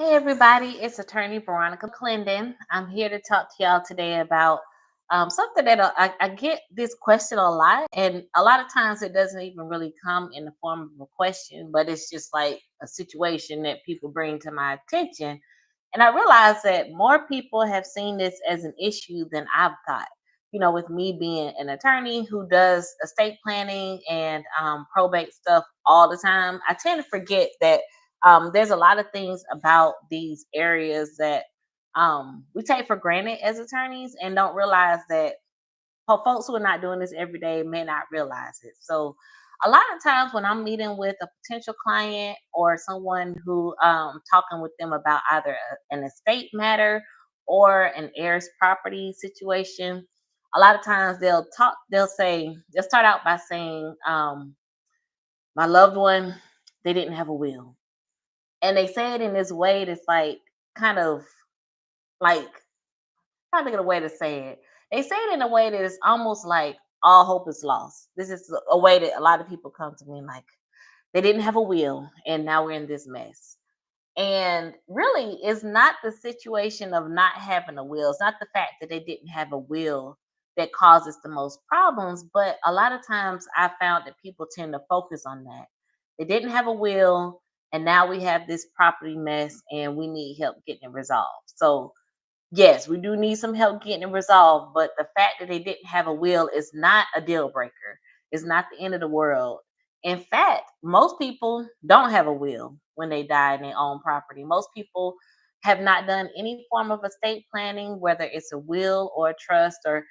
Hey everybody, it's attorney Veronica Clendon. I'm here to talk to y'all today about something that I get this question a lot, and a lot of times it doesn't even really come in the form of a question, but it's just like a situation that people bring to my attention. And I realize that more people have seen this as an issue than I've thought. With me being an attorney who does estate planning and probate stuff all the time, I tend to forget that there's a lot of things about these areas that we take for granted as attorneys and don't realize that folks who are not doing this every day may not realize it. So, a lot of times when I'm meeting with a potential client or someone who talking with them about either an estate matter or an heir's property situation, a lot of times they'll start out by saying, my loved one, they didn't have a will, and they say it in this way that's like kind of like trying to get a way to say it. They say it in a way that is almost like all hope is lost. This is a way that a lot of people come to me like they didn't have a will and now we're in this mess. And really, it's not the situation of not having a will. It's not the fact that they didn't have a will that causes the most problems. But a lot of times I found that people tend to focus on that. They didn't have a will, and now we have this property mess and we need help getting it resolved. So, yes, we do need some help getting it resolved, but the fact that they didn't have a will is not a deal breaker. It's not the end of the world. In fact, most people don't have a will when they die in their own property. Most people have not done any form of estate planning, whether it's a will or a trust or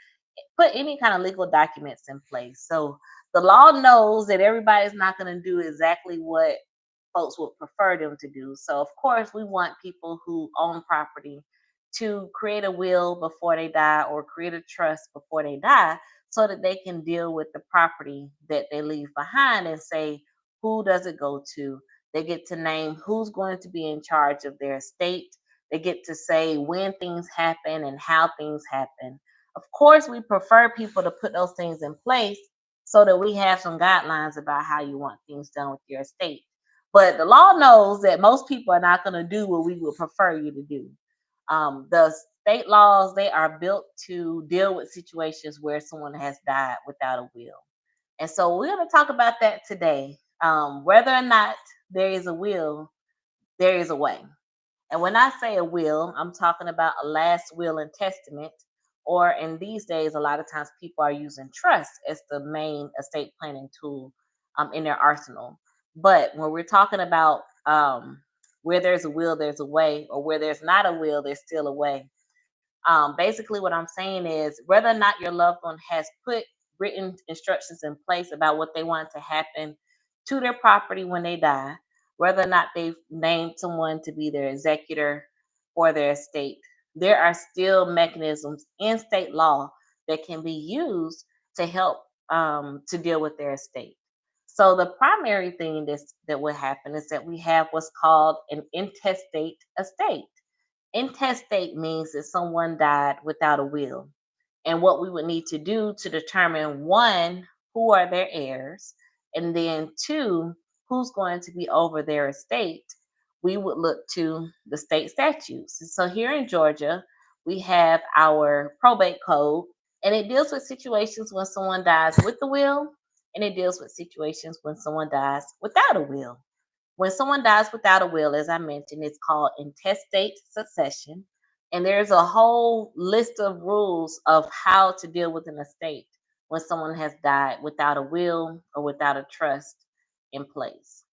put any kind of legal documents in place. So the law knows that everybody's not going to do exactly what folks would prefer them to do. So, of course, we want people who own property to create a will before they die or create a trust before they die so that they can deal with the property that they leave behind and say, who does it go to? They get to name who's going to be in charge of their estate. They get to say when things happen and how things happen. Of course, we prefer people to put those things in place so that we have some guidelines about how you want things done with your estate. But the law knows that most people are not going to do what we would prefer you to do. The state laws, they are built to deal with situations where someone has died without a will. And so we're going to talk about that today. Whether or not there is a will, there is a way. And when I say a will, I'm talking about a last will and testament, or in these days, a lot of times people are using trust as the main estate planning tool in their arsenal. But when we're talking about where there's a will, there's a way, or where there's not a will, there's still a way. Basically, what I'm saying is whether or not your loved one has put written instructions in place about what they want to happen to their property when they die, whether or not they've named someone to be their executor for their estate, there are still mechanisms in state law that can be used to help to deal with their estate. So the primary thing that will happen is that we have what's called an intestate estate. Intestate means that someone died without a will. And what we would need to do to determine one, who are their heirs, and then two, who's going to be over their estate, we would look to the state statutes. So here in Georgia, we have our probate code, and it deals with situations when someone dies with the will, and it deals with situations when someone dies without a will. When someone dies without a will, as I mentioned, it's called intestate succession. And there's a whole list of rules of how to deal with an estate when someone has died without a will or without a trust in place.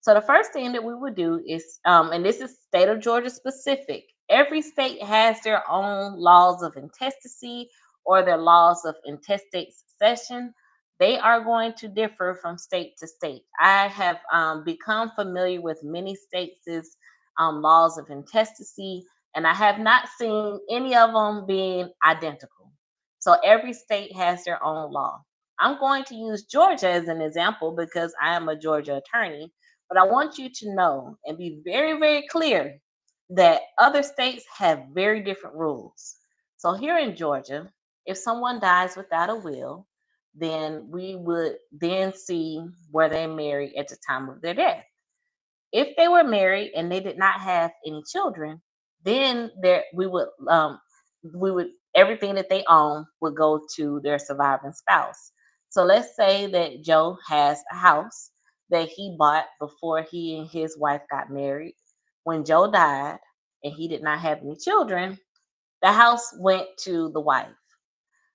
So the first thing that we would do is, and this is state of Georgia specific. Every state has their own laws of intestacy or their laws of intestate succession. They are going to differ from state to state. I have become familiar with many states' laws of intestacy, and I have not seen any of them being identical. So every state has their own law. I'm going to use Georgia as an example because I am a Georgia attorney, but I want you to know and be very, very clear that other states have very different rules. So here in Georgia, if someone dies without a will, then we would then see where they married at the time of their death. If they were married and they did not have any children, then there we would everything that they own would go to their surviving spouse. So let's say that Joe has a house that he bought before he and his wife got married. When Joe died and he did not have any children, the house went to the wife.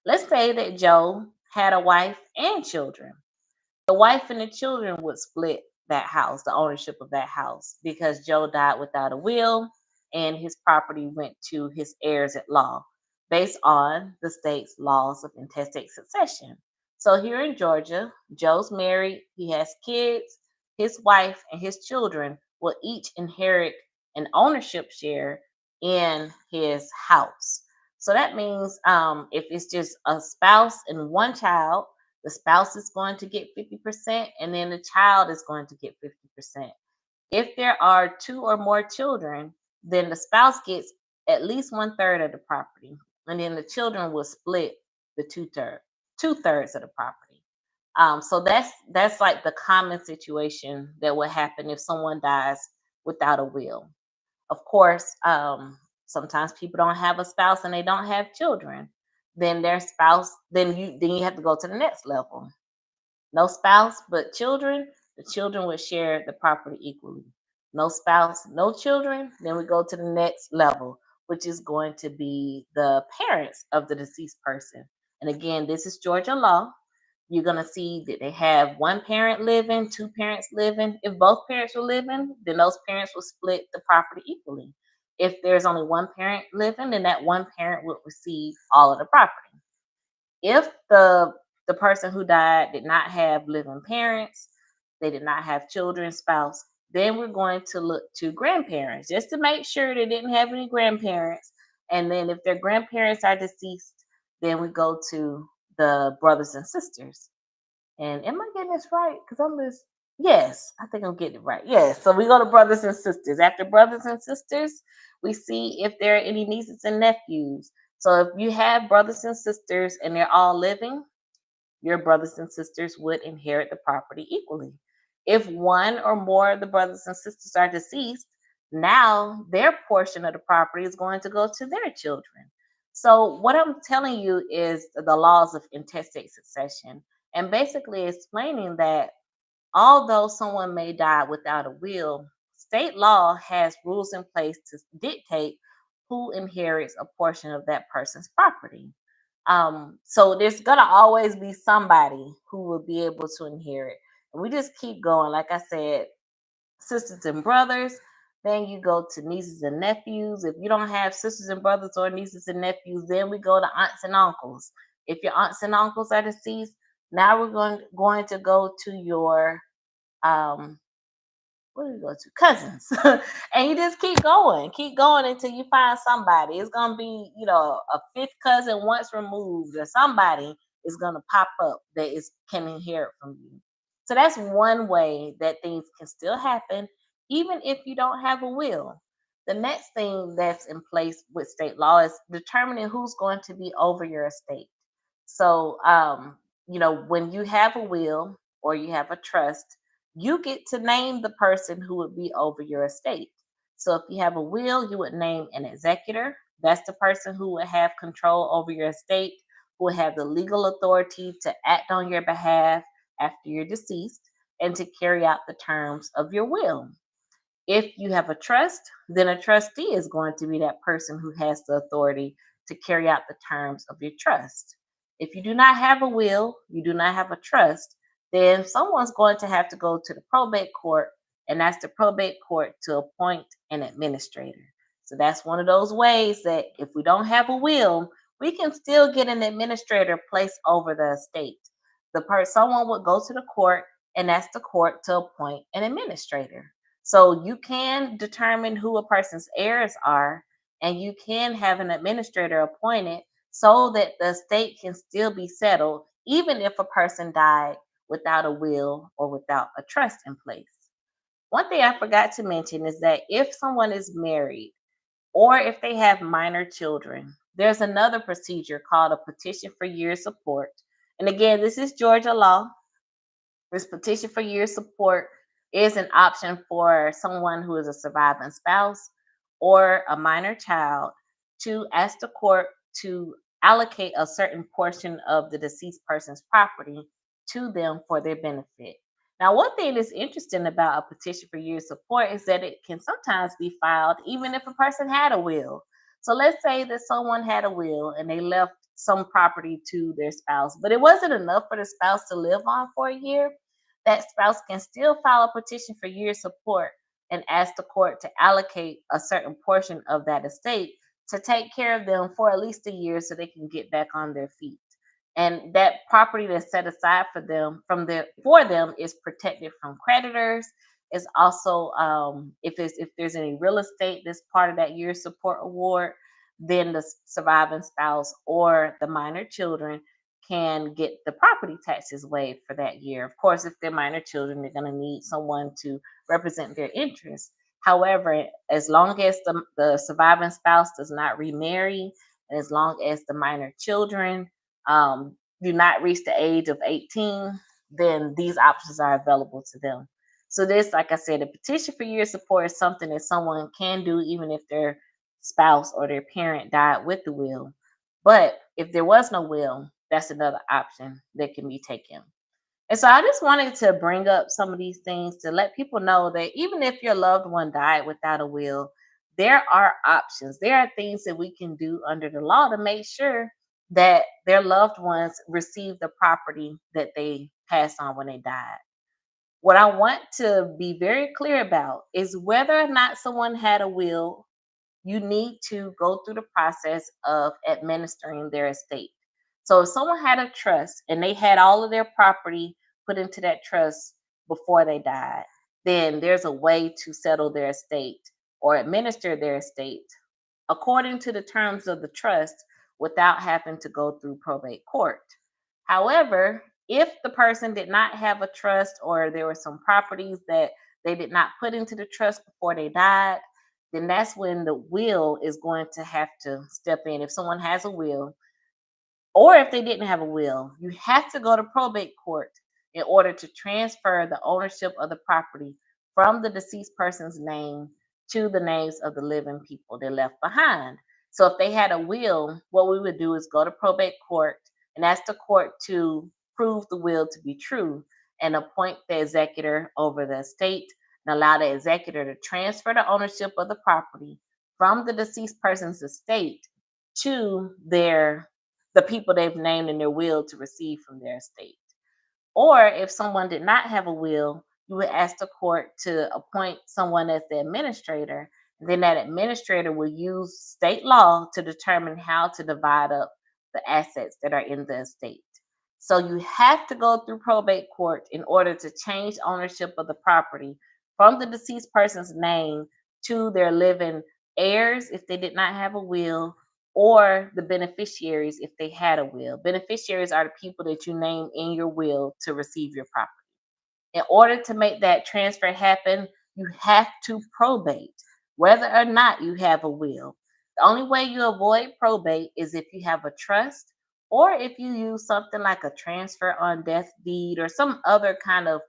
Let's say that Joe had a wife and children. The wife and the children would split that house, the ownership of that house, because Joe died without a will and his property went to his heirs at law based on the state's laws of intestate succession. So here in Georgia, Joe's married, he has kids, his wife and his children will each inherit an ownership share in his house. So that means if it's just a spouse and one child, the spouse is going to get 50%, and then the child is going to get 50%. If there are two or more children, then the spouse gets at least one third of the property, and then the children will split the two thirds of the property. So that's like the common situation that would happen if someone dies without a will. Of course, sometimes people don't have a spouse and they don't have children. Then their spouse, then you have to go to the next level. No spouse but children, the children would share the property equally. No spouse, no children, then we go to the next level, which is going to be the parents of the deceased person. And again, this is Georgia law. You're going to see that they have one parent living, two parents living. If both parents were living, then those parents will split the property equally. If there's only one parent living, then that one parent would receive all of the property. If the person who died did not have living parents, they did not have children, spouse, then we're going to look to grandparents just to make sure they didn't have any grandparents. And then if their grandparents are deceased, then we go to the brothers and sisters. And am I getting this right? Because I'm just, yes, I think I'm getting it right. Yes. So we go to brothers and sisters. After brothers and sisters, we see if there are any nieces and nephews. So if you have brothers and sisters and they're all living, your brothers and sisters would inherit the property equally. If one or more of the brothers and sisters are deceased, now their portion of the property is going to go to their children. So, what I'm telling you is the laws of intestate succession, and basically explaining that although someone may die without a will, state law has rules in place to dictate who inherits a portion of that person's property. So there's gonna always be somebody who will be able to inherit. And we just keep going. Like I said, sisters and brothers, then you go to nieces and nephews. If you don't have sisters and brothers or nieces and nephews, then we go to aunts and uncles. If your aunts and uncles are deceased, now we're going to go to your um what do you go to? Cousins. And you just keep going until you find somebody. It's gonna be, a fifth cousin once removed, or somebody is gonna pop up that is can inherit from you. So that's one way that things can still happen, even if you don't have a will. The next thing that's in place with state law is determining who's going to be over your estate. So, when you have a will or you have a trust, you get to name the person who would be over your estate. So if you have a will, you would name an executor. That's the person who would have control over your estate, who would have the legal authority to act on your behalf after you're deceased and to carry out the terms of your will. If you have a trust, then a trustee is going to be that person who has the authority to carry out the terms of your trust. If you do not have a will, you do not have a trust, then someone's going to have to go to the probate court, and that's the probate court to appoint an administrator. So that's one of those ways that if we don't have a will, we can still get an administrator placed over the estate. Someone would go to the court, and that's the court to appoint an administrator. So you can determine who a person's heirs are, and you can have an administrator appointed so that the estate can still be settled, even if a person died without a will or without a trust in place. One thing I forgot to mention is that if someone is married or if they have minor children, there's another procedure called a petition for years support. And again, this is Georgia law. This petition for years support is an option for someone who is a surviving spouse or a minor child to ask the court to allocate a certain portion of the deceased person's property to them for their benefit. Now, one thing that's interesting about a petition for years support is that it can sometimes be filed even if a person had a will. So let's say that someone had a will and they left some property to their spouse, but it wasn't enough for the spouse to live on for a year. That spouse can still file a petition for years support and ask the court to allocate a certain portion of that estate to take care of them for at least a year so they can get back on their feet. And that property that's set aside for them for them is protected from creditors. It's also if there's any real estate that's part of that year support award, then the surviving spouse or the minor children can get the property taxes waived for that year. Of course, if they're minor children, they're going to need someone to represent their interests. However, as long as the surviving spouse does not remarry, and as long as the minor children do not reach the age of 18, then these options are available to them. So, this, like I said, a petition for year support is something that someone can do even if their spouse or their parent died with the will. But if there was no will, that's another option that can be taken. And so I just wanted to bring up some of these things to let people know that even if your loved one died without a will, there are options. There are things that we can do under the law to make sure that their loved ones receive the property that they passed on when they died. What I want to be very clear about is whether or not someone had a will, you need to go through the process of administering their estate. So if someone had a trust and they had all of their property put into that trust before they died, then there's a way to settle their estate or administer their estate according to the terms of the trust without having to go through probate court. However, if the person did not have a trust or there were some properties that they did not put into the trust before they died, then that's when the will is going to have to step in. If someone has a will, or if they didn't have a will, you have to go to probate court in order to transfer the ownership of the property from the deceased person's name to the names of the living people they left behind. So if they had a will, what we would do is go to probate court and ask the court to prove the will to be true and appoint the executor over the estate and allow the executor to transfer the ownership of the property from the deceased person's estate to the people they've named in their will to receive from their estate. Or if someone did not have a will, you would ask the court to appoint someone as the administrator. And then that administrator will use state law to determine how to divide up the assets that are in the estate. So you have to go through probate court in order to change ownership of the property from the deceased person's name to their living heirs if they did not have a will, or the beneficiaries if they had a will. Beneficiaries are the people that you name in your will to receive your property. In order to make that transfer happen, you have to probate, whether or not you have a will. The only way you avoid probate is if you have a trust or if you use something like a transfer on death deed or some other kind of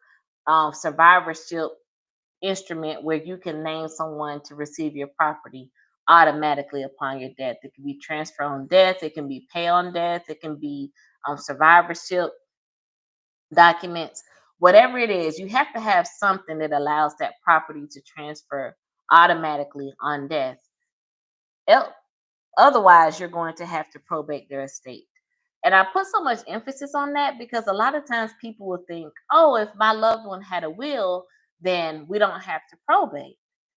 survivorship instrument where you can name someone to receive your property automatically upon your death. It can be transfer on death, it can be pay on death, it can be survivorship documents, whatever it is. You have to have something that allows that property to transfer automatically on death. El- Otherwise, you're going to have to probate their estate. And I put so much emphasis on that because a lot of times people will think, oh, if my loved one had a will, then we don't have to probate.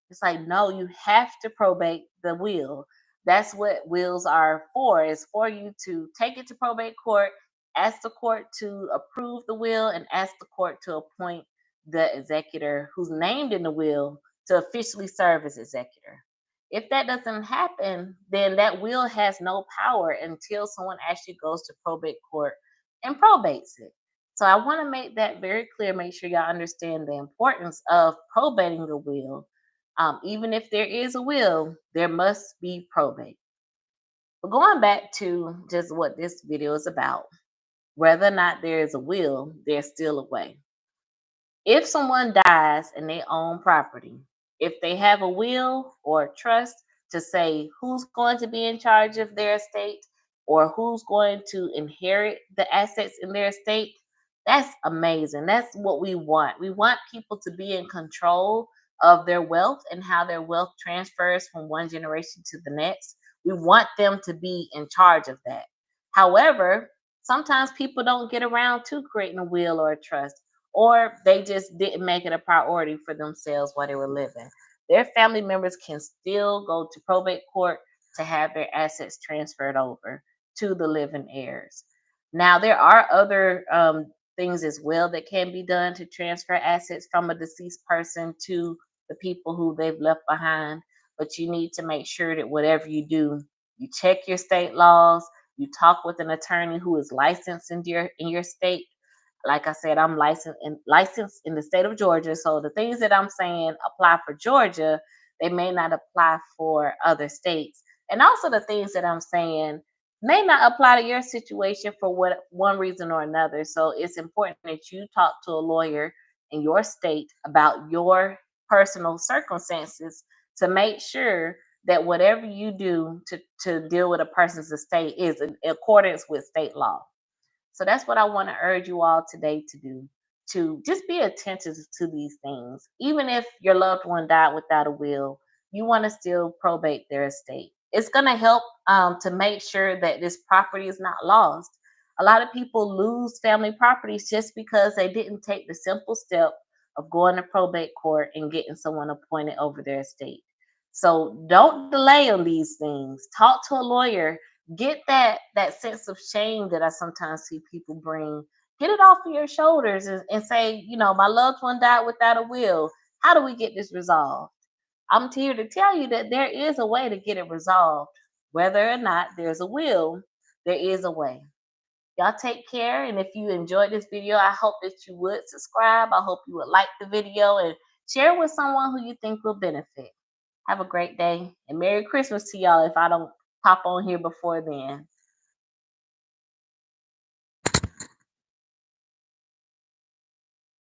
It's like, no, you have to probate the will. That's what wills are for, is for you to take it to probate court, ask the court to approve the will, and ask the court to appoint the executor who's named in the will to officially serve as executor. If that doesn't happen, then that will has no power until someone actually goes to probate court and probates it. So I want to make that very clear. Make sure y'all understand the importance of probating a will. Even if there is a will, there must be probate. But going back to just what this video is about, whether or not there is a will, there's still a way. If someone dies and they own property, if they have a will or a trust to say who's going to be in charge of their estate or who's going to inherit the assets in their estate, that's amazing. That's what we want. We want people to be in control of their wealth and how their wealth transfers from one generation to the next. We want them to be in charge of that. However, sometimes people don't get around to creating a will or a trust, or they just didn't make it a priority for themselves while they were living. Their family members can still go to probate court to have their assets transferred over to the living heirs. Now, there are other things as well that can be done to transfer assets from a deceased person to the people who they've left behind, but you need to make sure that whatever you do, you check your state laws, you talk with an attorney who is licensed in your state. Like I said, I'm licensed in the state of Georgia. So the things that I'm saying apply for Georgia, they may not apply for other states. And also the things that I'm saying may not apply to your situation for what one reason or another. So it's important that you talk to a lawyer in your state about your personal circumstances to make sure that whatever you do to deal with a person's estate is in accordance with state law. So that's what I want to urge you all today to do, to just be attentive to these things. Even if your loved one died without a will, you want to still probate their estate. It's going to help to make sure that this property is not lost. A lot of people lose family properties just because they didn't take the simple step of going to probate court and getting someone appointed over their estate. So don't delay on these things. Talk to a lawyer. Get that sense of shame that I sometimes see people bring. Get it off of your shoulders and say, my loved one died without a will. How do we get this resolved? I'm here to tell you that there is a way to get it resolved. Whether or not there's a will, there is a way. Y'all take care. And if you enjoyed this video, I hope that you would subscribe. I hope you would like the video and share with someone who you think will benefit. Have a great day and Merry Christmas to y'all if I don't pop on here before then.